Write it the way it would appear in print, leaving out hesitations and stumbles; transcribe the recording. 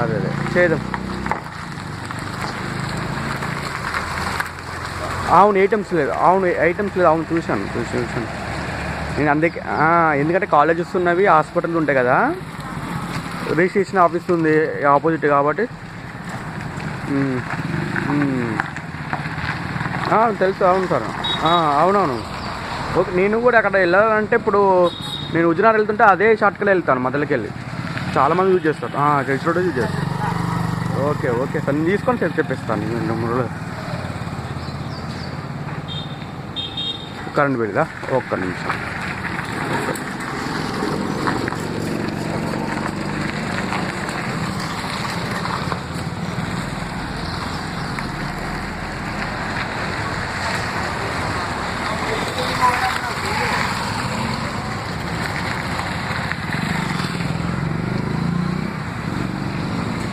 అదే అదే చేద్దాం. అవును ఐటమ్స్ లేదు, అవును చూశాను. నేను అందుకే ఎందుకంటే కాలేజెస్ ఉన్నవి, హాస్పిటల్ ఉంటాయి కదా, రిజిస్ట్రేషన్ ఆఫీస్ ఉంది ఆపోజిట్ కాబట్టి. తెలుసు, అవును సార్. అవునవును. ఓకే, నేను కూడా అక్కడ వెళ్ళాలంటే ఇప్పుడు నేను హుజరాబాద్ వెళ్తుంటే అదే షార్ట్కట్ వెళ్తాను మధ్యలోకి వెళ్ళి. చాలామంది యూజ్ చేస్తారు, రైట్ రోడ్ యూజ్ చేస్తారు. ఓకే సార్, నేను తీసుకొని చెప్పిస్తాను. నేను 3 రోజులు కరెంట్ బిల్లా ఒక్క నిమిషం.